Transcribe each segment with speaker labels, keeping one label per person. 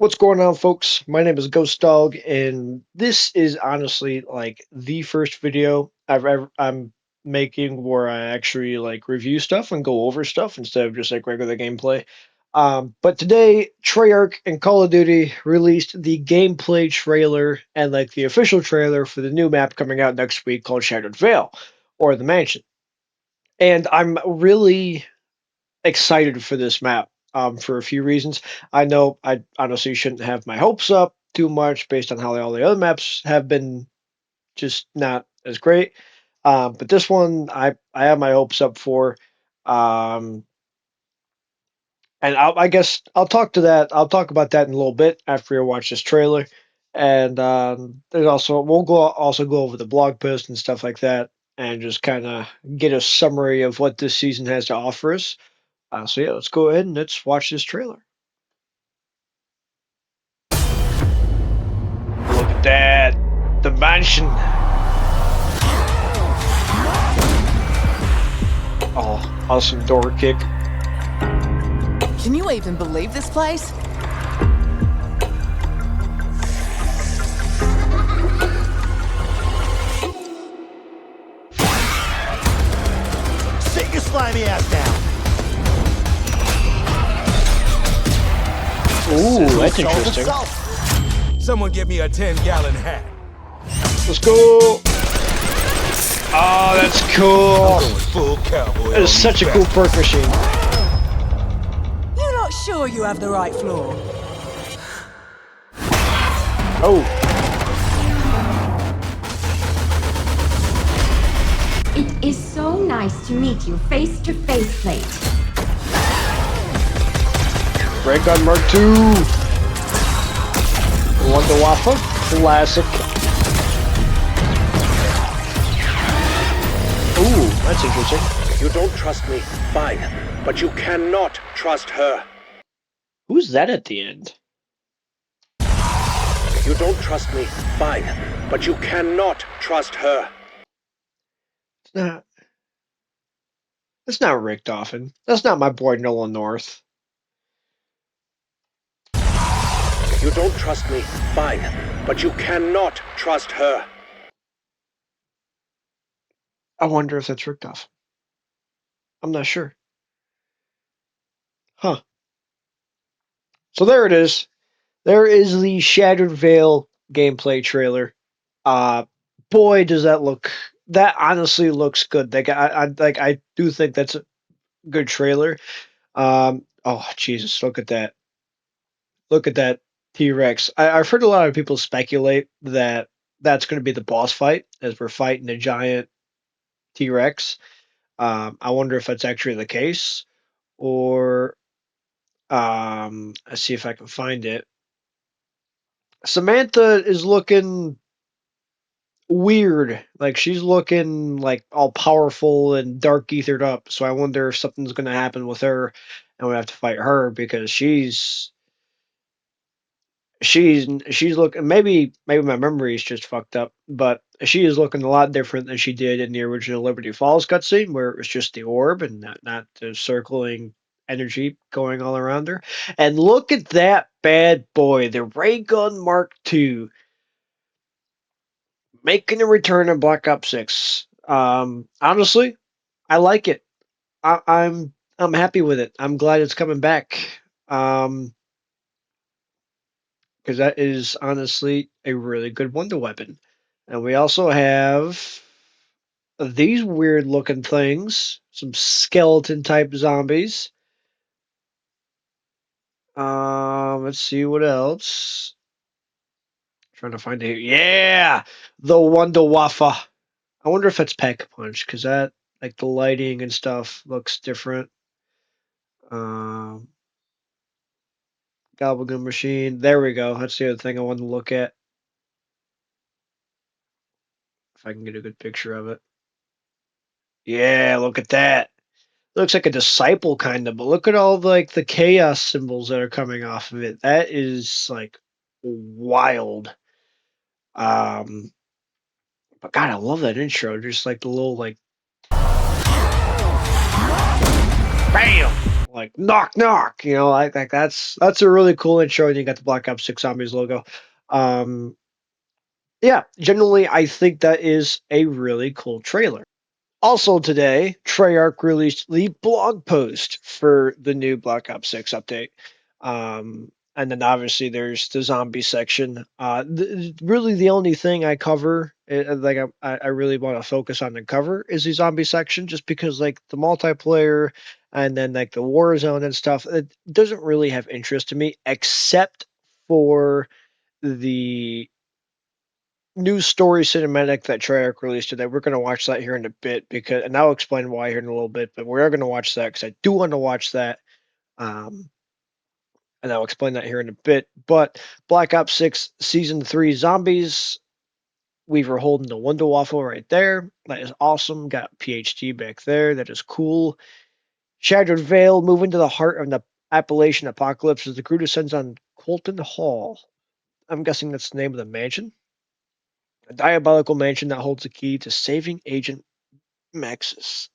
Speaker 1: What's going on, folks? My name is GhostDog, and this is honestly like the first video I'm making where I actually like review stuff and go over stuff instead of just like regular gameplay. But today, Treyarch and Call of Duty released the gameplay trailer and like the official trailer for the new map coming out next week called Shattered Vale or the Mansion. And I'm really excited for this map for a few reasons. I know I honestly shouldn't have my hopes up too much based on how all the other maps have been just not as great. But this one I have my hopes up for. Um, and I guess I'll talk to that. I'll talk about that in a little bit after you watch this trailer. And there's also we'll go over the blog post and stuff like that, and just kind of get a summary of what this season has to offer us. So yeah, let's go ahead and let's watch this trailer. Look at that, the mansion. Oh, awesome door kick.
Speaker 2: Can you even believe this place?
Speaker 3: Sit your slimy ass down.
Speaker 1: Ooh, that's interesting.
Speaker 3: Someone give me a 10-gallon hat.
Speaker 1: Let's go. Oh, that's cool.
Speaker 3: Full cowboy.
Speaker 1: That is such a cool perk machine.
Speaker 2: You're not sure you have the right floor?
Speaker 1: Oh.
Speaker 4: It is so nice to meet you face to face, Plate.
Speaker 1: Ray Gun Mark II. Wonder Waffle. Classic. Ooh, that's interesting.
Speaker 5: You don't trust me, fine. But you cannot trust her.
Speaker 1: Who's that at the end?
Speaker 5: You don't trust me, fine. But you cannot trust her.
Speaker 1: It's not. That's not Rick Doffin. That's not my boy Nolan North.
Speaker 5: You don't trust me, fine. But you cannot trust her.
Speaker 1: I wonder if that's Rick Doffin. I'm not sure. Huh. So there it is. There is the Shattered Vale gameplay trailer. Uh Boy, does that look. That honestly looks good. I do think that's a good trailer. Oh Jesus, look at that. Look at that T-Rex. I've heard a lot of people speculate that that's going to be the boss fight as we're fighting a giant T-Rex. I wonder if that's actually the case, or let's see if I can find it. Samantha is looking weird. Like she's looking like all powerful and dark ethered up. So I wonder if something's going to happen with her, and we have to fight her because she's looking. Maybe my memory is just fucked up, but she is looking a lot different than she did in the original Liberty Falls cutscene, where it was just the orb and not the circling energy going all around her. And look at that bad boy, the Ray Gun Mark II, making a return in Black Ops 6. Honestly, I like it. I'm happy with it. I'm glad it's coming back. Because that is honestly a really good wonder weapon. And we also have these weird looking things, some skeleton type zombies. Let's see what else. Trying to find it. Yeah, the Wonder Waffle. I wonder if that's Pack Punch because that like the lighting and stuff looks different. Um, Gobblegum machine. There we go. That's the other thing I wanted to look at. If I can get a good picture of it. Yeah, look at that. Looks like a disciple kind of, but look at all like the chaos symbols that are coming off of it. That is like wild. Um, but God, I love that intro. Just like the little like bam. like knock knock, like that's a really cool intro, and you got the Black Ops 6 Zombies logo. Um, yeah, generally, I think that is a really cool trailer. Also today, Treyarch released the blog post for the new Black Ops 6 update. And then obviously there's the zombie section. Really the only thing I cover, like I really want to focus on the cover is the zombie section, just because like the multiplayer and then like the war zone and stuff, it doesn't really have interest to me except for the new story cinematic that Treyarch released today. We're going to watch that here in a bit, and I'll explain why here in a little bit. But we are going to watch that because I do want to watch that, um, and I'll explain that here in a bit. But Black Ops 6 Season 3 Zombies, we were holding the Wonder Waffle right there. That is awesome. Got PhD back there. That is cool. Shattered Veil, moving to the heart of the Appalachian apocalypse as the crew descends on Colton Hall. I'm guessing that's the name of the mansion. A diabolical mansion that holds the key to saving Agent Maxis.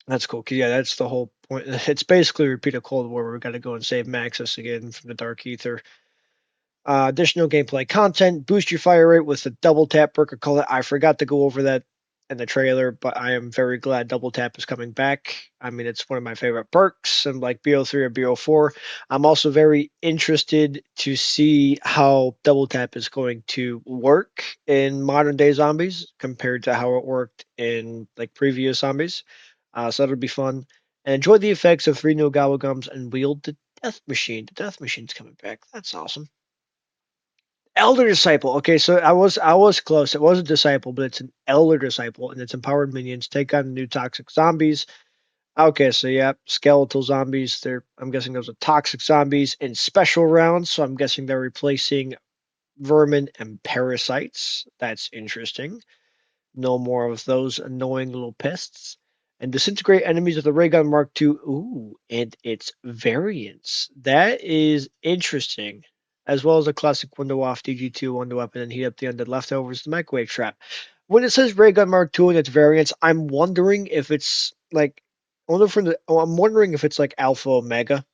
Speaker 1: That's cool. 'Cause, yeah, that's the whole point. It's basically a repeat of Cold War where we got to go and save Maxis again from the Dark Ether. Additional gameplay content, boost your fire rate with the double tap perk of color. I forgot to go over that in the trailer, but I am very glad double tap is coming back. I mean, it's one of my favorite perks, and like BO3 or BO4. I'm also very interested to see how double tap is going to work in modern day zombies compared to how it worked in like previous zombies. So that'll be fun. And enjoy the effects of 3 new Gobble and wield the Death Machine. The Death Machine's coming back. That's awesome. Elder Disciple. Okay, so I was close. It was a disciple, but it's an Elder Disciple, and it's empowered minions take on new toxic zombies. Okay, so yeah, skeletal zombies. I'm guessing those are toxic zombies in special rounds. So I'm guessing they're replacing vermin and parasites. That's interesting. No more of those annoying little pests. And disintegrate enemies with the ray gun Mark II. Ooh, and its variants. That is interesting. As well as a classic window off DG2 wonder weapon and heat up the undead leftovers, the microwave trap. When it says ray gun Mark II and its variants, I'm wondering if it's like I'm wondering if it's like Alpha Omega.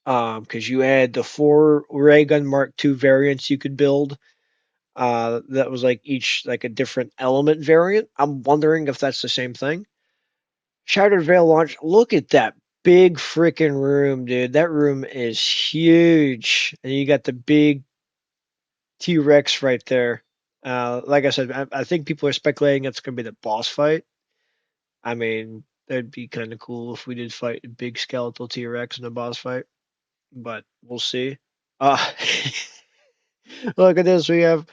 Speaker 1: Because you had the 4 ray gun Mark II variants you could build, that was like each like a different element variant. I'm wondering if that's the same thing. Shattered Veil launch. Look at that big freaking room, dude. That room is huge, and you got the big T Rex right there. Like I said, I think people are speculating it's going to be the boss fight. I mean, that'd be kind of cool if we did fight a big skeletal T Rex in a boss fight, but we'll see. Uh, look at this. We've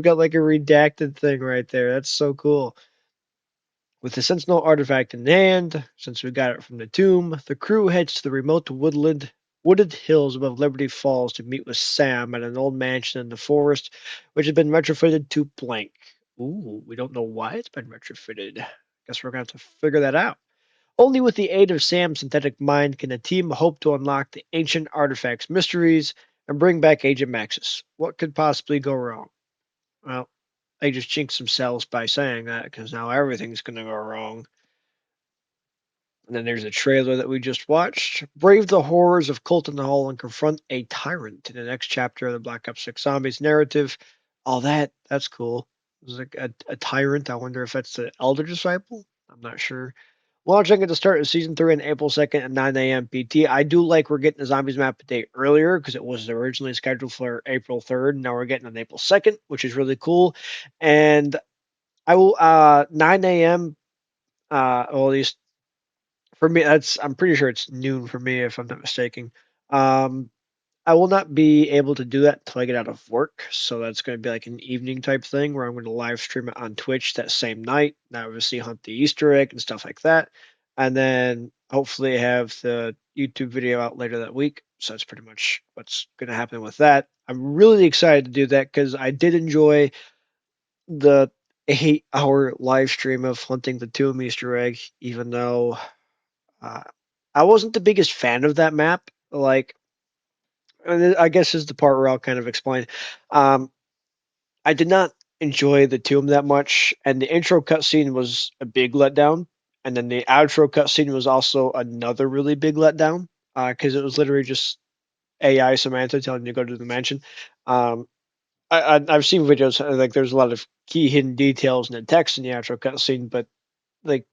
Speaker 1: got like a redacted thing right there. That's so cool. With the Sentinel artifact in hand, since we got it from the tomb, the crew heads to the remote wooded hills above Liberty Falls to meet with Sam at an old mansion in the forest, which has been retrofitted to blank. Ooh, we don't know why it's been retrofitted. Guess we're going to have to figure that out. Only with the aid of Sam's synthetic mind can the team hope to unlock the ancient artifact's mysteries and bring back Agent Maxis. What could possibly go wrong? Well, they just jinxed themselves by saying that because now everything's going to go wrong. And then there's a trailer that we just watched. Brave the horrors of Colton Hall and confront a tyrant in the next chapter of the Black Ops 6 Zombies narrative. All that's cool. It's like a tyrant. I wonder if that's the Elder Disciple. I'm not sure. Launching at the start of season 3 on April 2nd at 9 a.m. PT. I do like we're getting the Zombies map a day earlier because it was originally scheduled for April 3rd. Now we're getting on April 2nd, which is really cool. And I will 9 a.m. Well, at least for me, I'm pretty sure it's noon for me if I'm not mistaken. Um, I will not be able to do that until I get out of work, so that's going to be like an evening type thing where I'm going to live stream it on Twitch that same night. And obviously hunt the Easter egg and stuff like that, and then hopefully have the YouTube video out later that week. So that's pretty much what's going to happen with that. I'm really excited to do that because I did enjoy the 8-hour live stream of hunting the tomb Easter egg, even though uh, I wasn't the biggest fan of that map. Like, and I guess is the part where I'll kind of explain. Um, I did not enjoy the tomb that much, and the intro cutscene was a big letdown. And then the outro cutscene was also another really big letdown because it was literally just AI Samantha telling you to go to the mansion. Um, I've seen videos like there's a lot of key hidden details in the text in the outro cutscene, but like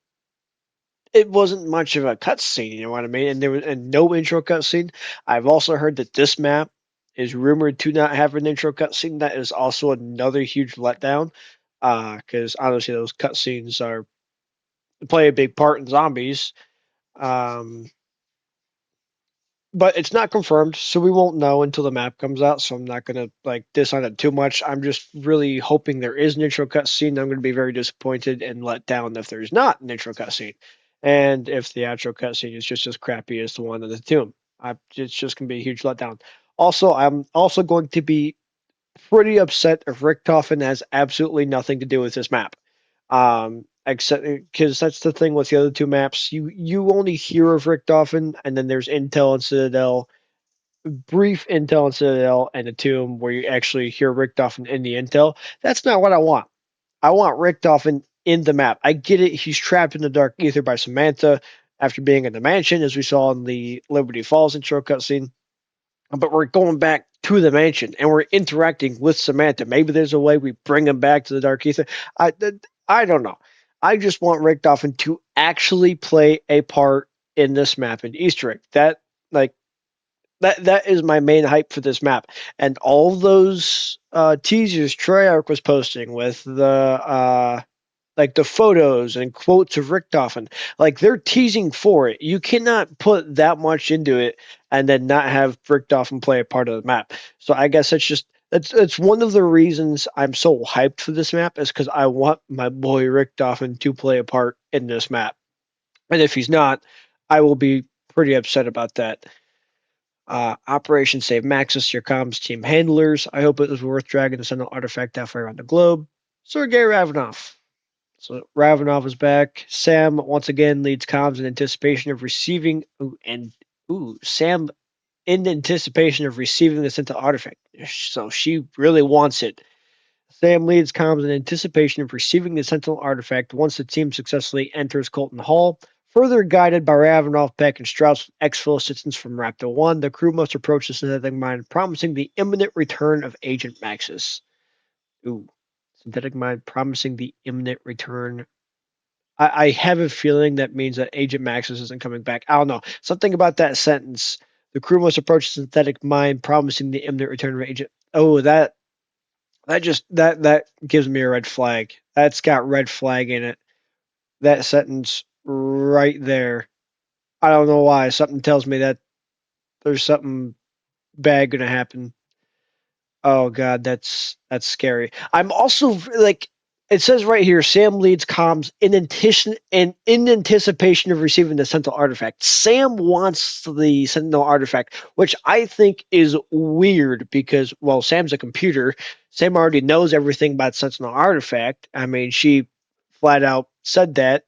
Speaker 1: it wasn't much of a cutscene, you know what I mean? And there was no intro cutscene. I've also heard that this map is rumored to not have an intro cutscene. That is also another huge letdown. Because honestly, those cutscenes are play a big part in zombies. Um, but it's not confirmed, so we won't know until the map comes out. So I'm not gonna like diss on it too much. I'm just really hoping there is an intro cutscene. I'm gonna be very disappointed and let down if there's not an intro cutscene, and if the outro cutscene is just as crappy as the one in the tomb. It's just gonna be a huge letdown. Also, I'm also going to be pretty upset if Richtofen has absolutely nothing to do with this map. Except because that's the thing with the other two maps, you only hear of Richtofen, and then there's Intel and Citadel, brief Intel and Citadel, and a Tomb where you actually hear Richtofen in the Intel. That's not what I want. I want Richtofen in the map. I get it. He's trapped in the dark ether by Samantha after being in the mansion, as we saw in the Liberty Falls intro cutscene. But we're going back to the mansion and we're interacting with Samantha. Maybe there's a way we bring him back to the dark ether. I I don't know. I just want Richtofen to actually play a part in this map in Easter egg. Like that is my main hype for this map. And all those teasers Treyarch was posting with the like the photos and quotes of Richtofen, like they're teasing for it. You cannot put that much into it and then not have Richtofen play a part of the map. So I guess it's one of the reasons I'm so hyped for this map is because I want my boy Richtofen to play a part in this map. And if he's not, I will be pretty upset about that. Operation Save Maxis, your comms team handlers. I hope it was worth dragging the Sentinel artifact halfway around the globe. Sergei Ravenov. So Ravenov is back. Sam once again leads comms in anticipation of receiving Sam in anticipation of receiving the Sentinel artifact. So she really wants it. Sam leads comms in anticipation of receiving the Sentinel artifact once the team successfully enters Colton Hall. Further guided by Ravenov, Peck, and Strauss with exfil assistance from Raptor 1, the crew must approach the synthetic mind, promising the imminent return of Agent Maxis. Ooh, synthetic mind promising the imminent return. I have a feeling that means that Agent Maxis isn't coming back. I don't know. Something about that sentence. The crew must approach the synthetic mind, promising the imminent return of Agent. Oh, that gives me a red flag. That's got red flag in it. That sentence right there. I don't know why. Something tells me that there's something bad gonna happen. Oh god, that's scary. I'm also like it says right here, Sam leads comms in anticipation of receiving the Sentinel artifact. Sam wants the Sentinel artifact, which I think is weird because well, Sam's a computer. Sam already knows everything about Sentinel artifact. I mean, she flat out said that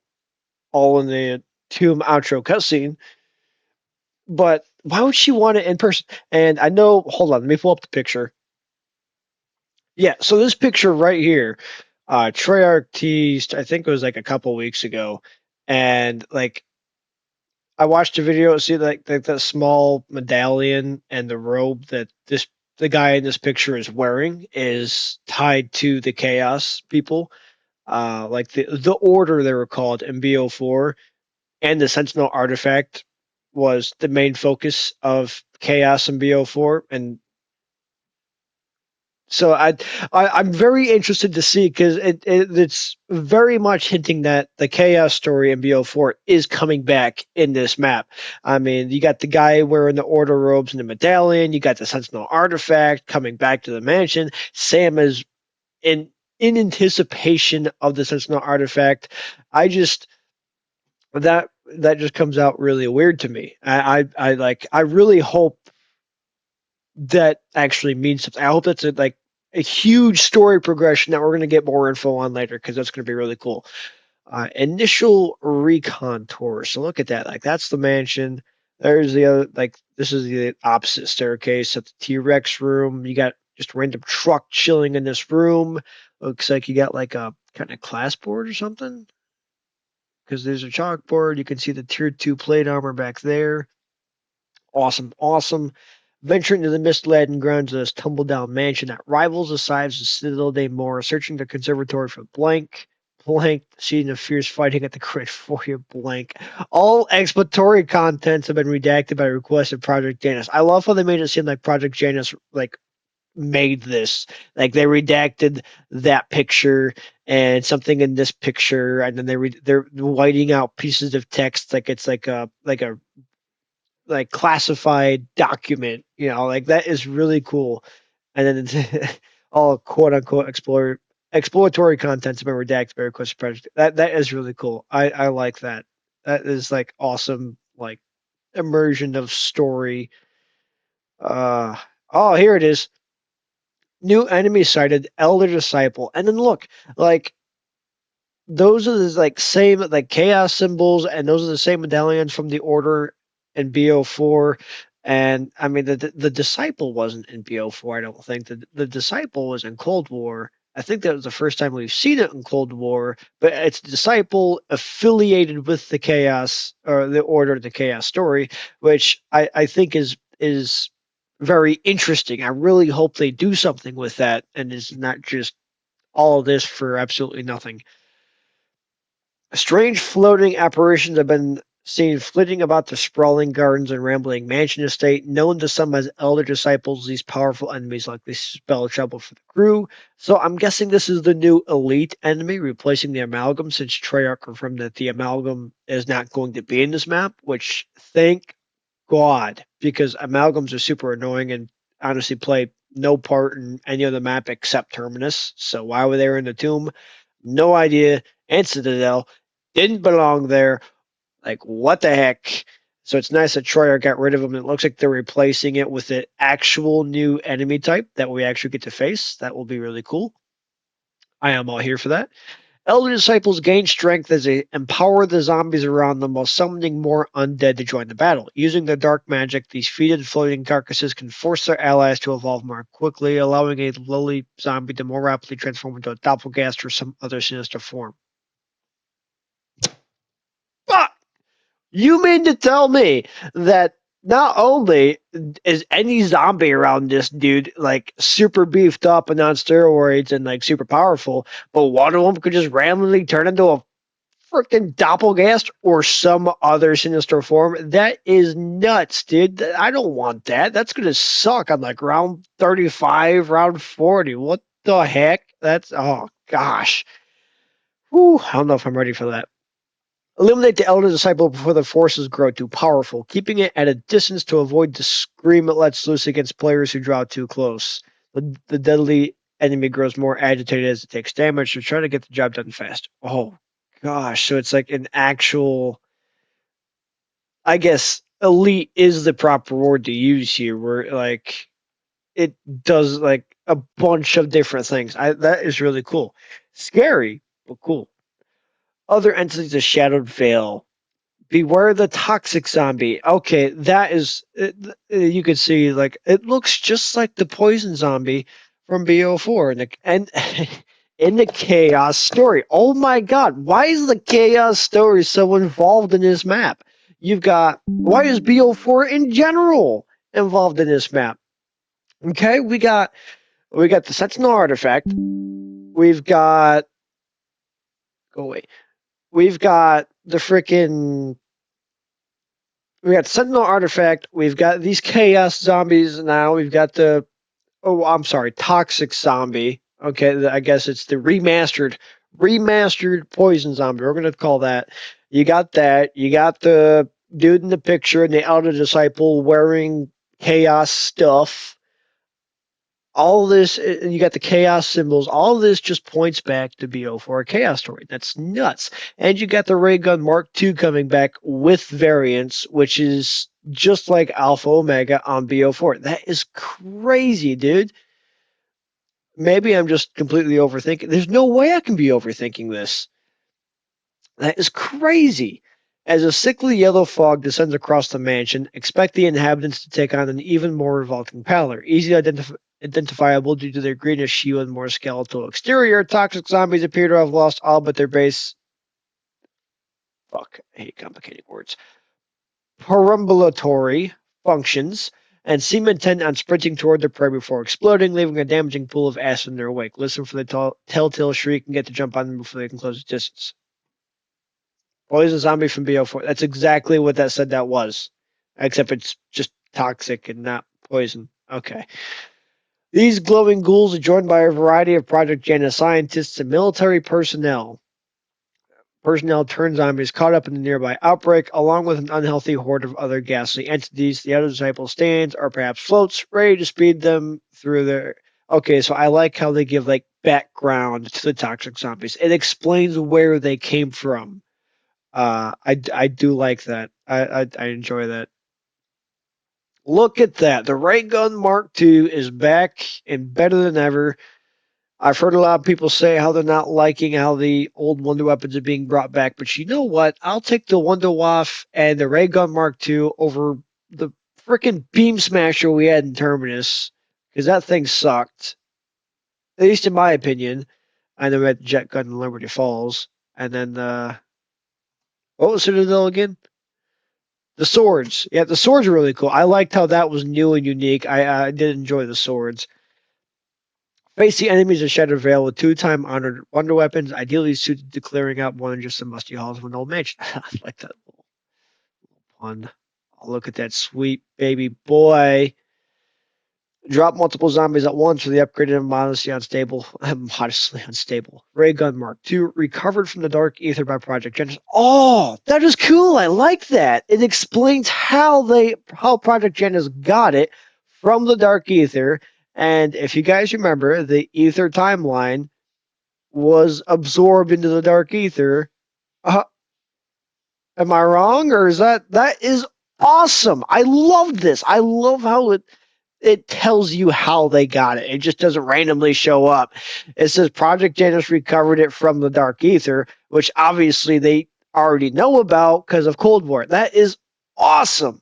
Speaker 1: all in the Tomb outro cutscene. But why would she want it in person? And I know, hold on, let me pull up the picture. Yeah, so this picture right here, Treyarch teased, I think it was like a couple weeks ago, and like I watched a video, see like that small medallion and the robe that the guy in this picture is wearing is tied to the Chaos people, like the Order they were called in BO4, and the Sentinel artifact was the main focus of Chaos in BO4, and so I'm very interested to see because it's very much hinting that the Chaos story in BO4 is coming back in this map. I mean, you got the guy wearing the Order robes and the medallion. You got the Sentinel artifact coming back to the mansion. Sam is in anticipation of the Sentinel artifact. I just that just comes out really weird to me. I really hope that actually means something. I hope that's a huge story progression that we're going to get more info on later because that's going to be really cool. Initial recon tour. So look at that. Like that's the mansion. There's the other. Like this is the opposite staircase at the T-Rex room. You got just a random truck chilling in this room. Looks like you got like a kind of class board or something. because there's a chalkboard. You can see the tier 2 plate armor back there. Awesome, awesome. Venture into the mist-laden grounds of this tumble-down mansion that rivals the size of Citadel de Moore, searching the conservatory for blank, the scene of fierce fighting at the Great Foyer blank. All exploratory contents have been redacted by request of Project Janus. I love how they made it seem like Project Janus like made this. Like they redacted that picture and something in this picture, and then they're whiting out pieces of text like it's like a like classified document, like that is really cool. And then it's all quote unquote exploratory contents have been redacted by request project. That is really cool. I like that. That is like awesome, like immersion of story. Uh oh, here it is. New enemy sighted, Elder Disciple. And then look, like those are the like same like chaos symbols, and those are the same medallions from the order in BO4. And I mean the disciple wasn't in BO4. I don't think the disciple was in Cold War. I think that was the first time we've seen it in Cold War, but it's disciple affiliated with the chaos or the order of the chaos story, which I think is very interesting. I really hope they do something with that and it's not just all of this for absolutely nothing. Strange floating apparitions have been seen flitting about the sprawling gardens and rambling mansion estate. Known to some as elder disciples, these powerful enemies likely spell trouble for the crew. So I'm guessing this is the new elite enemy, replacing the amalgam, since Treyarch confirmed that the amalgam is not going to be in this map, which thank God, because amalgams are super annoying and honestly play no part in any of the map except Terminus. So why were they in the tomb? No idea. And Citadel didn't belong there. Like, what the heck? So it's nice that Troyer got rid of them. It looks like they're replacing it with an actual new enemy type that we actually get to face. That will be really cool. I am all here for that. Elder disciples gain strength as they empower the zombies around them while summoning more undead to join the battle. Using their dark magic, these feated floating carcasses can force their allies to evolve more quickly, allowing a lowly zombie to more rapidly transform into a doppelganger or some other sinister form. But you mean to tell me that not only is any zombie around this dude like super beefed up and on steroids and like super powerful, but one of them could just randomly turn into a freaking doppelganger or some other sinister form? That is nuts, dude. I don't want that. That's gonna suck on like round 35, round 40. What the heck? That's oh gosh. Whew, I don't know if I'm ready for that. Eliminate the elder disciple before the forces grow too powerful, keeping it at a distance to avoid the scream it lets loose against players who draw too close. The deadly enemy grows more agitated as it takes damage, so try to get the job done fast. Oh gosh, so it's like an actual, I guess elite is the proper word to use here, where like it does like a bunch of different things. That is really cool. Scary, but cool. Other entities of Shadowed Veil. Beware the toxic zombie. Okay, that is you could see like it looks just like the poison zombie from BO4 and in the chaos story. Oh my god, why is the chaos story so involved in this map? You've got why is BO4 in general involved in this map? Okay, we got the Sentinel artifact. We've got go away. We've got the freaking we got Sentinel artifact. We've got these chaos zombies now. We've got the I'm sorry, toxic zombie. Okay, I guess it's the remastered poison zombie. We're gonna call that. You got that. You got the dude in the picture and the elder disciple wearing chaos stuff. All this, you got the chaos symbols. All of this just points back to BO4 Chaos Story. That's nuts. And you got the Ray Gun Mark II coming back with variants, which is just like Alpha Omega on BO4. That is crazy, dude. Maybe I'm just completely overthinking. There's no way I can be overthinking this. That is crazy. As a sickly yellow fog descends across the mansion, expect the inhabitants to take on an even more revolting pallor. Easily identifiable due to their greenish hue and more skeletal exterior, toxic zombies appear to have lost all but their base. fuck, I hate complicated words. Perambulatory functions, and seem intent on sprinting toward their prey before exploding, leaving a damaging pool of acid in their wake. Listen for the telltale shriek and get to jump on them before they can close the distance. Poison zombie from BO4. That's exactly what that said that was. Except it's just toxic and not poison. Okay. These glowing ghouls are joined by a variety of Project Janus scientists and military personnel. Personnel turn zombies caught up in the nearby outbreak, along with an unhealthy horde of other ghastly entities. The other disciple stands, or perhaps floats, ready to speed them through their. Okay, so I like how they give like background to the toxic zombies. It explains where they came from. I do like that. I enjoy that. Look at that. The Ray Gun Mark II is back and better than ever. I've heard a lot of people say how they're not liking how the old Wonder Weapons are being brought back, but you know what? I'll take the Wonder Waff and the Ray Gun Mark II over the freaking Beam Smasher we had in Terminus, because that thing sucked. At least in my opinion. I know we had the Jet Gun in Liberty Falls, and then what was Citadel again? The swords. Yeah, the swords are really cool. I liked how that was new and unique. I did enjoy the swords. Face the enemies of Shattered Vale with two-time honored wonder weapons, ideally suited to clearing out more than just the musty halls of an old mansion. I like that little pun. Oh, look at that sweet baby boy. Drop multiple zombies at once for the upgraded and modestly unstable. Ray Gun Mark II, recovered from the dark ether by Project Genesis. Oh, that is cool. I like that. It explains how Project Genesis got it from the dark ether. And if you guys remember, the ether timeline was absorbed into the dark ether. Uh, am I wrong, or is that is awesome? I love this. I love how it tells you how they got it. It just doesn't randomly show up. It says Project Janus recovered it from the Dark Ether, which obviously they already know about because of Cold War. That is awesome.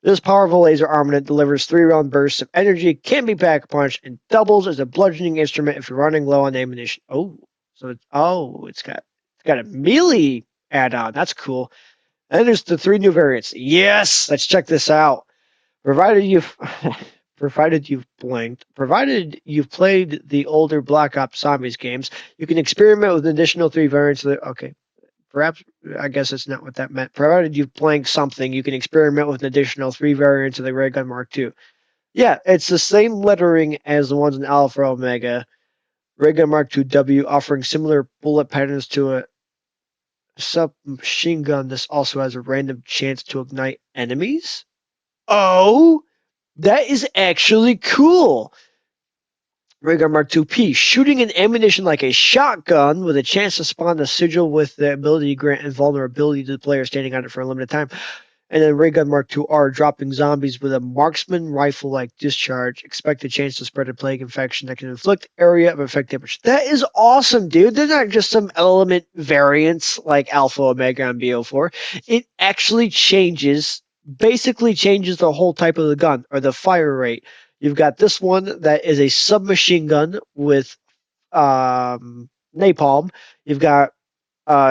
Speaker 1: This powerful laser armament delivers 3-round bursts of energy, can be pack punched, and doubles as a bludgeoning instrument if you're running low on ammunition. It's got a melee add-on. That's cool. And then there's the 3 new variants. Yes, let's check this out. Provided you've provided you've played the older Black Ops Zombies games, you can experiment with an additional 3 variants. Okay, perhaps I guess that's not what that meant. Provided you've playing something, you can experiment with an additional 3 variants of the Ray Gun Mark II. Yeah, it's the same lettering as the ones in Alpha Omega. Ray Gun Mark II W, offering similar bullet patterns to a submachine gun. This also has a random chance to ignite enemies. Oh, that is actually cool. Ray Gun Mark II-P, shooting an ammunition like a shotgun with a chance to spawn a sigil with the ability to grant invulnerability to the player standing on it for a limited time. And then Ray Gun Mark II-R, dropping zombies with a marksman rifle-like discharge. Expect a chance to spread a plague infection that can inflict area of effect damage. That is awesome, dude. They're not just some element variants like Alpha, Omega, and BO4. It actually basically changes the whole type of the gun, or the fire rate. You've got this one that is a submachine gun with napalm. You've got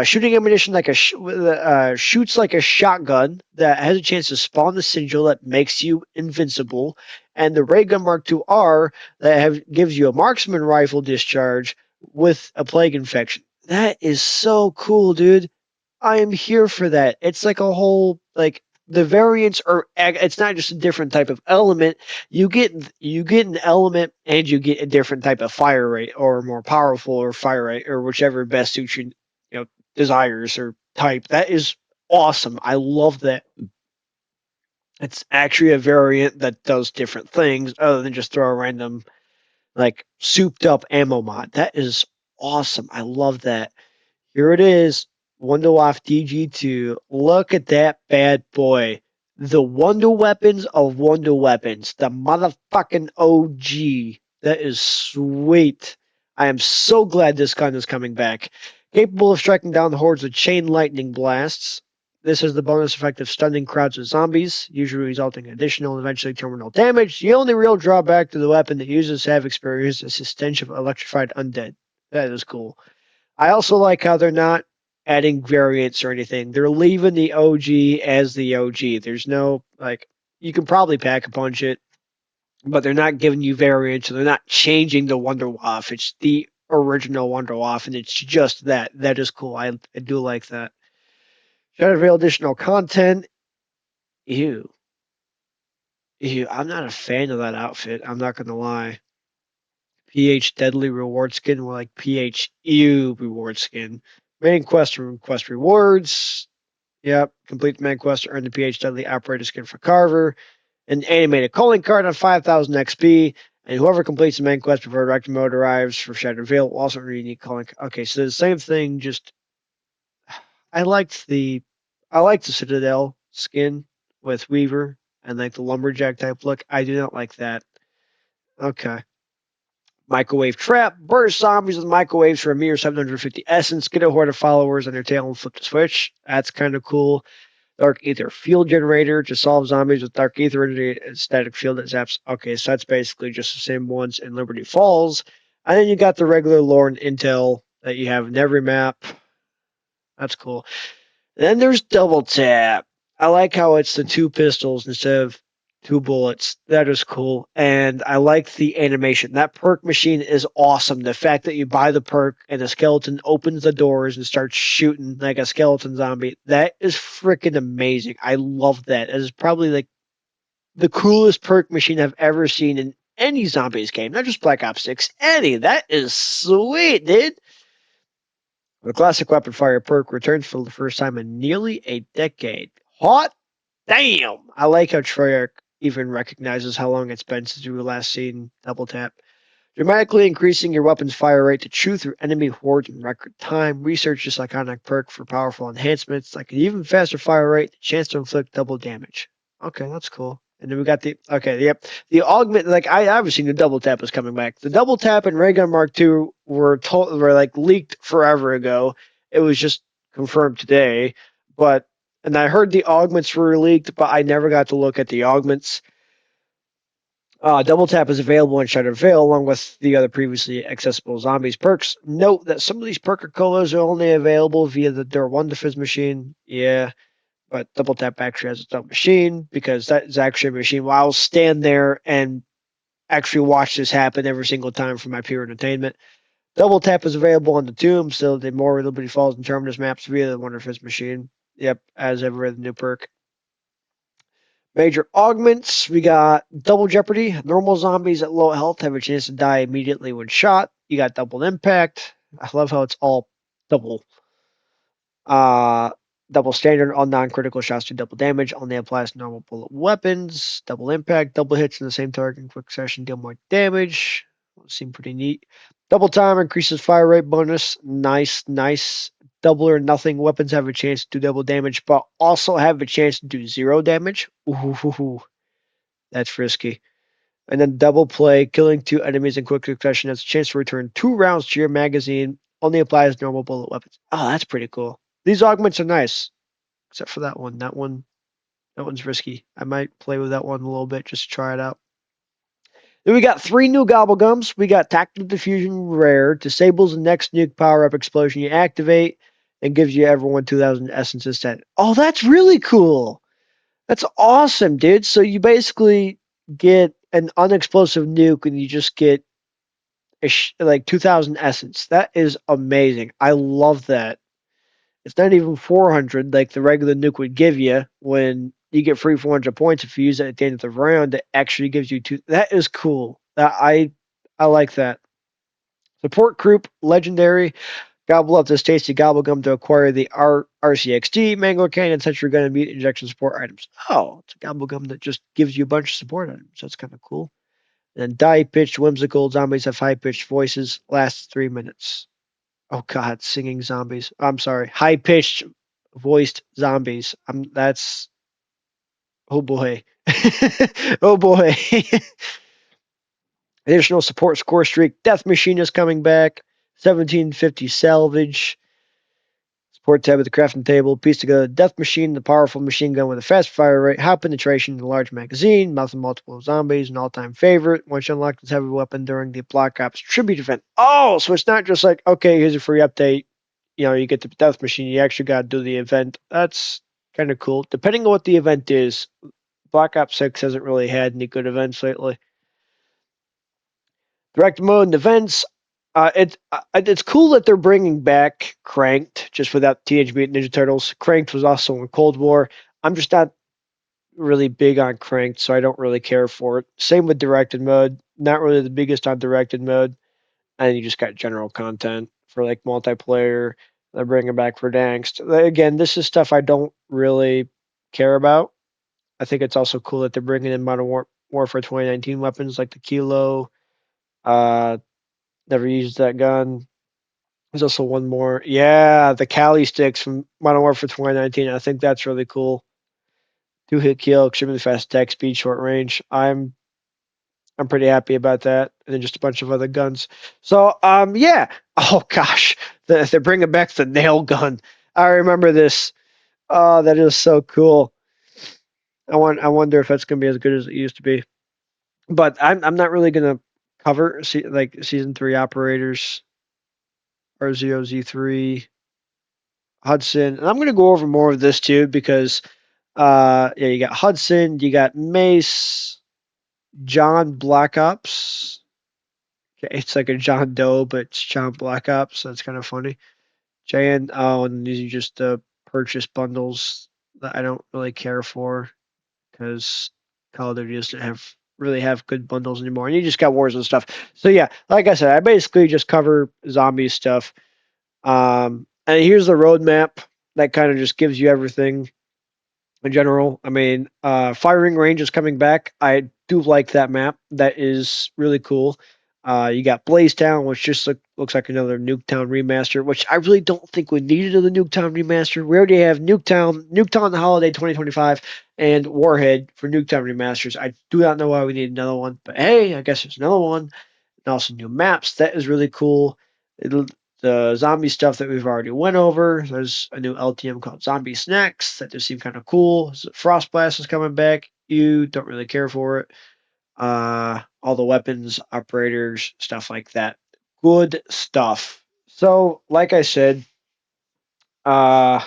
Speaker 1: shooting ammunition like shoots like a shotgun that has a chance to spawn the sigil that makes you invincible, and the Ray Gun Mark II-R that gives you a marksman rifle discharge with a plague infection. That is so cool, dude. I am here for that. It's like a whole like the variants are. It's not just a different type of element. You get an element and you get a different type of fire rate or more powerful or fire rate or whichever best suits your desires or type. That is awesome. I love that. It's actually a variant that does different things other than just throw a random like souped up ammo mod. That is awesome. I love that. Here it is, Wonder Waff DG2. Look at that bad boy. The Wonder Weapons of Wonder Weapons. The motherfucking OG. That is sweet. I am so glad this gun is coming back. Capable of striking down the hordes with chain lightning blasts. This has the bonus effect of stunning crowds of zombies, usually resulting in additional and eventually terminal damage. The only real drawback to the weapon that users have experienced is the stench of electrified undead. That is cool. I also like how they're not adding variants or anything. They're leaving the OG as the OG. There's no like you can probably pack a punch it, but they're not giving you variants. They're not changing the Wonder Waff. It's the original Wonder Waff, and it's just that. That is cool. I do like that. Shadow Veil additional content. Ew. Ew. I'm not a fan of that outfit. I'm not gonna lie. PH Deadly reward skin, more like PH Ew reward skin. Main quest request rewards. Yep. Complete the main quest to earn the PH Deadly operator skin for Carver. An animated calling card on 5,000 XP. And whoever completes the main quest before direct mode arrives for Shattered Veil will also earn a unique calling. Okay, so the same thing. Just I liked the Citadel skin with Weaver and like the lumberjack type look. I do not like that. Okay. Microwave trap. Burst zombies with microwaves for a mere 750 essence. Get a horde of followers on their tail and flip the switch. That's kind of cool. Dark Ether field generator to solve zombies with Dark Ether energy and static field that zaps. Okay, so that's basically just the same ones in Liberty Falls. And then you got the regular lore and intel that you have in every map. That's cool. Then there's double tap. I like how it's the two pistols instead of two bullets. That is cool. And I like the animation. That perk machine is awesome. The fact that you buy the perk and the skeleton opens the doors and starts shooting like a skeleton zombie. That is freaking amazing. I love that. It is probably like the coolest perk machine I've ever seen in any zombies game. Not just Black Ops 6. Any. That is sweet, dude. The classic weapon fire perk returns for the first time in nearly a decade. Hot damn! I like how Treyarch even recognizes how long it's been since we were last seen double tap. Dramatically increasing your weapon's fire rate to chew through enemy hordes in record time. Research this iconic perk for powerful enhancements like an even faster fire rate, chance to inflict double damage. Okay, that's cool. And then we got the augment. Like I obviously knew double tap was coming back. The double tap and Ray Gun Mark II were like leaked forever ago. It was just confirmed today, but and I heard the augments were leaked, but I never got to look at the augments. Double tap is available in Shattered Veil along with the other previously accessible zombies perks. Note that some of these perk colas are only available via the Door 1 defense machine. Yeah, but double tap actually has its own machine because that is actually a machine where I'll stand there and actually watch this happen every single time for my pure entertainment. Double tap is available on the Tomb, so the more Liberty Falls and Terminus maps via the Wonder Fist machine. Yep, as ever, the new perk. Major augments, we got double jeopardy. Normal zombies at low health have a chance to die immediately when shot. You got double impact. I love how it's all double. Uh, Double standard on non-critical shots do double damage. Only applies to normal bullet weapons. Double impact. Double hits in the same target in quick succession deal more damage. Seem pretty neat. Double time increases fire rate bonus. Nice, nice. Double or nothing weapons have a chance to do double damage, but also have a chance to do zero damage. Ooh, that's risky. And then double play, killing two enemies in quick succession has a chance to return 2 rounds to your magazine. Only applies to normal bullet weapons. Oh, that's pretty cool. These augments are nice, except for that one. That one's risky. I might play with that one a little bit just to try it out. Then we got 3 new gobblegums. We got Tactical Diffusion Rare, disables the next nuke power-up explosion you activate, and gives you everyone 2,000 essences. Oh, that's really cool. That's awesome, dude. So you basically get an unexplosive nuke, and you just get like 2,000 essence. That is amazing. I love that. It's not even 400 like the regular nuke would give you when you get free 400 points if you use it at the end of the round. It actually gives you two. That is cool. I like that. Support group legendary. Gobble up this tasty gobblegum to acquire the RCXD, Mango Cannon, Century Gun, and Meat Injection support items. Oh, it's a gobblegum that just gives you a bunch of support items. That's kind of cool. And then die pitched, whimsical zombies have high pitched voices. Lasts 3 minutes. Oh God, singing zombies. I'm sorry, high pitched voiced zombies. That's oh boy, oh boy. Additional support score streak. Death Machine is coming back. 1750 salvage. Support tab at the crafting table. Piece together Death Machine, the powerful machine gun with a fast fire rate, high penetration, and a large magazine, mouth and multiple zombies, an all-time favorite. Once you unlock this heavy weapon during the Black Ops tribute event. Oh, so it's not just like, okay, here's a free update. you get the death machine, you actually got to do the event. That's kind of cool. Depending on what the event is, Black Ops 6 hasn't really had any good events lately. Direct mode and events. It's cool that they're bringing back Cranked just without Teenage Mutant Ninja Turtles. Cranked was also in Cold War. I'm just not really big on Cranked, so I don't really care for it. Same with directed mode. Not really the biggest on directed mode. And you just got general content for like multiplayer. They're bringing back Verdansk. Again, this is stuff I don't really care about. I think it's also cool that they're bringing in Warfare 2019 weapons like the Kilo. Uh, Never used that gun. There's also one more. Yeah, the Cali sticks from Modern Warfare 2019. I think that's really cool. Two hit kill, extremely fast attack speed, short range. I'm pretty happy about that. And then just a bunch of other guns. So yeah. Oh gosh, they're bringing back the nail gun. I remember this. Oh, that is so cool. I wonder if that's gonna be as good as it used to be. But I'm not really gonna cover like season 3 operators, RZOZ3, Hudson, and I'm gonna go over more of this too because yeah, you got Hudson, you got Mace, John Black Ops. Okay, it's like a John Doe, but it's John Black Ops, so it's kind of funny. Jan, oh, and these are just the purchase bundles that I don't really care for because Call of Duty doesn't really have good bundles anymore, and you just got wars and stuff. So yeah, like I said, I basically just cover zombie stuff. And here's the roadmap that kind of just gives you everything in general. I mean, firing range is coming back. I do like that map. That is really cool. You got Blaze Town, which just looks like another Nuketown remaster, which I really don't think we needed a Nuketown remaster. We already have Nuketown the Holiday 2025, and Warhead for Nuketown remasters. I do not know why we need another one, but hey, I guess there's another one. And also new maps. That is really cool. The zombie stuff that we've already went over. There's a new LTM called Zombie Snacks that just seem kind of cool. Frost Blast is coming back. You don't really care for it. All the weapons, operators, stuff like that. Good stuff. So, like I said, uh,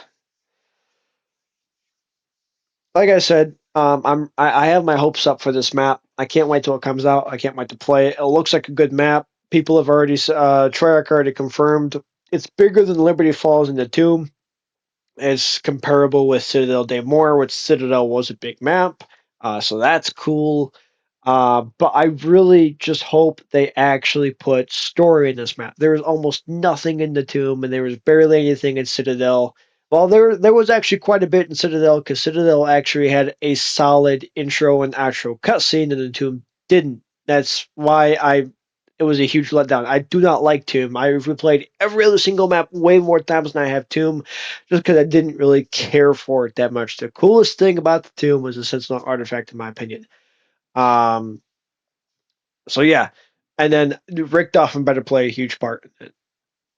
Speaker 1: I have my hopes up for this map. I can't wait till it comes out. I can't wait to play it. It looks like a good map. People have already Treyarch already confirmed it's bigger than Liberty Falls in the Tomb. It's comparable with Citadel Day More, which Citadel was a big map, so that's cool. But I really just hope they actually put story in this map. There was almost nothing in the Tomb, and there was barely anything in Citadel. Well, there was actually quite a bit in Citadel, because Citadel actually had a solid intro and outro cutscene, and the Tomb didn't. That's why it was a huge letdown. I do not like Tomb. I've replayed every other single map way more times than I have Tomb, just because I didn't really care for it that much. The coolest thing about the Tomb was the Sentinel artifact, in my opinion. Um, so yeah, and then Rick Duffin better play a huge part in it.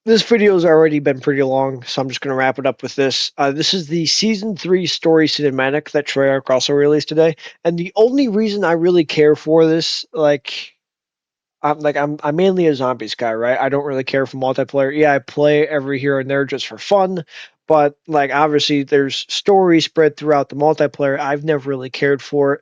Speaker 1: This video's already been pretty long, so I'm just going to wrap it up with this. This is the Season 3 story cinematic that Treyarch also released today, and the only reason I really care for this, I'm mainly a zombies guy, right? I don't really care for multiplayer. Yeah, I play every here and there just for fun, but like obviously there's story spread throughout the multiplayer. I've never really cared for it.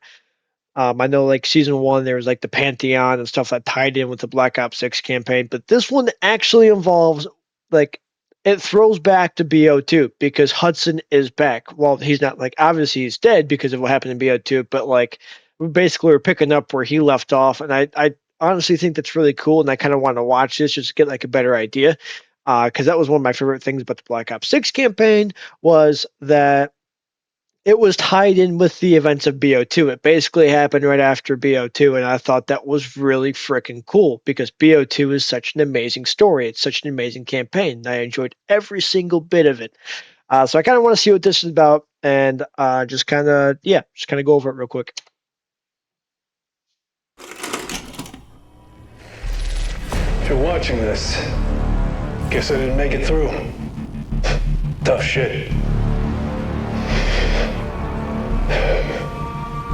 Speaker 1: I know like season 1 there was like the Pantheon and stuff that tied in with the Black Ops 6 campaign, but this one actually involves like it throws back to BO2 because Hudson is back. Well, he's not like obviously he's dead because of what happened in BO2, but like basically we're picking up where he left off, and I honestly think that's really cool, and I kind of want to watch this just to get like a better idea. Because that was one of my favorite things about the Black Ops 6 campaign was that it was tied in with the events of BO2. It basically happened right after BO2, and I thought that was really freaking cool because BO2 is such an amazing story. It's such an amazing campaign. I enjoyed every single bit of it. So I kind of want to see what this is about, and just kind of go over it real quick.
Speaker 6: If you're watching this, guess I didn't make it through. Tough shit.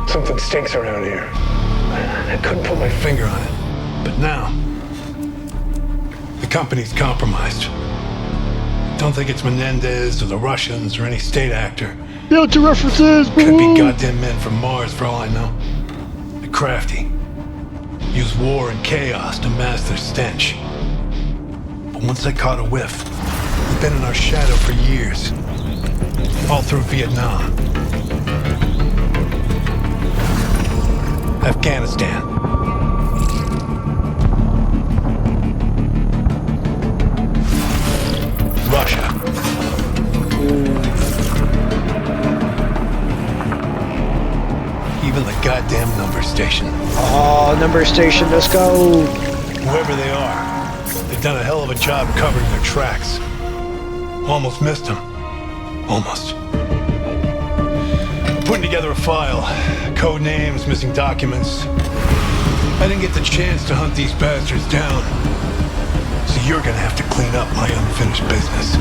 Speaker 6: Something stinks around here. I couldn't put my finger on it. But now, the company's compromised. Don't think it's Menendez or the Russians or any state actor.
Speaker 1: Yo, two references.
Speaker 6: Could be
Speaker 1: Woo!
Speaker 6: goddamn men from Mars for all I know. They're crafty. Use war and chaos to mask their stench. But once they caught a whiff, they've been in our shadow for years. All through Vietnam. Afghanistan. Russia. Even the goddamn number station.
Speaker 1: Oh, number station, let's go.
Speaker 6: Whoever they are, they've done a hell of a job covering their tracks. Almost missed them. Almost. Putting together a file. Code names, missing documents. I didn't get the chance to hunt these bastards down. So you're gonna have to clean up my unfinished business.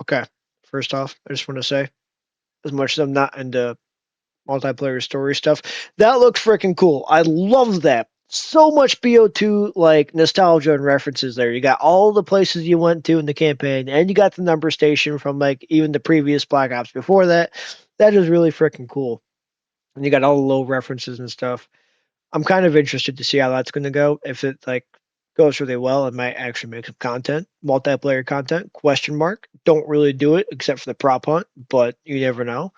Speaker 1: Okay, first off, I just want to say, as much as I'm not into multiplayer story stuff, that looks freaking cool. I love that. So much BO2 like nostalgia and references there. You got all the places you went to in the campaign, and you got the number station from like even the previous Black Ops before that. That is really freaking cool. And you got all the low references and stuff. I'm kind of interested to see how that's going to go. If it like goes really well, it might actually make some content, multiplayer content. Question mark. Don't really do it except for the prop hunt, but you never know.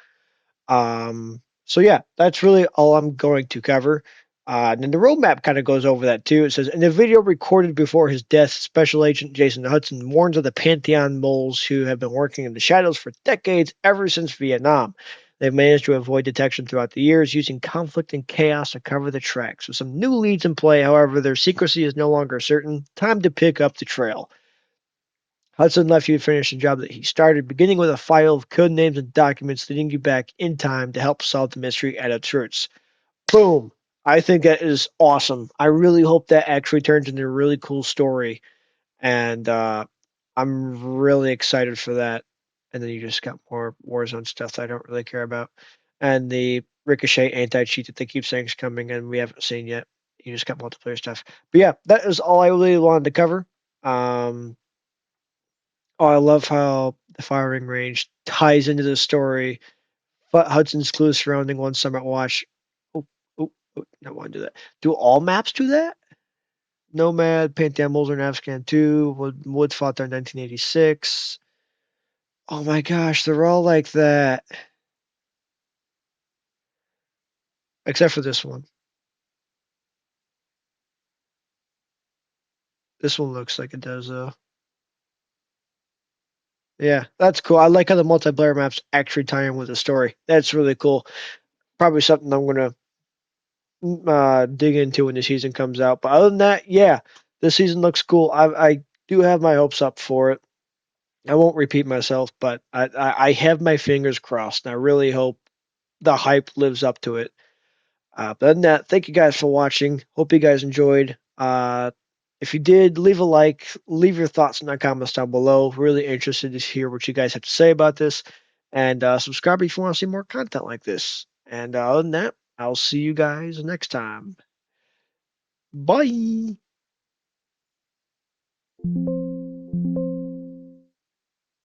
Speaker 1: So yeah, that's really all I'm going to cover. And then the roadmap kind of goes over that too. It says in a video recorded before his death, Special Agent Jason Hudson warns of the Pantheon moles who have been working in the shadows for decades, ever since Vietnam. They've managed to avoid detection throughout the years, using conflict and chaos to cover the tracks. With some new leads in play, however, their secrecy is no longer certain. Time to pick up the trail. Hudson left you to finish the job that he started, beginning with a file of code names and documents leading you back in time to help solve the mystery at its roots. Boom. I think that is awesome. I really hope that actually turns into a really cool story. And I'm really excited for that. And then you just got more Warzone stuff that I don't really care about. And the Ricochet anti-cheat that they keep saying is coming and we haven't seen yet. You just got multiplayer stuff. But yeah, that is all I really wanted to cover. Um, Oh, I love how the firing range ties into the story. But Hudson's clues surrounding one summit watch. Oh, don't want to do that. Do all maps do that? Nomad, Pantheon, Molzer, and Afghan 2, Wood fought there in 1986. Oh my gosh, they're all like that. Except for this one. This one looks like it does, though. Yeah, that's cool. I like how the multiplayer maps actually tie in with the story. That's really cool. Probably something I'm gonna dig into when the season comes out. But other than that, yeah, this season looks cool. I do have my hopes up for it. I won't repeat myself, but I have my fingers crossed, and I really hope the hype lives up to it. But other than that, thank you guys for watching. Hope you guys enjoyed. If you did, leave a like, leave your thoughts in the comments down below. Really interested to hear what you guys have to say about this. And subscribe if you want to see more content like this. And other than that, I'll see you guys next time. Bye.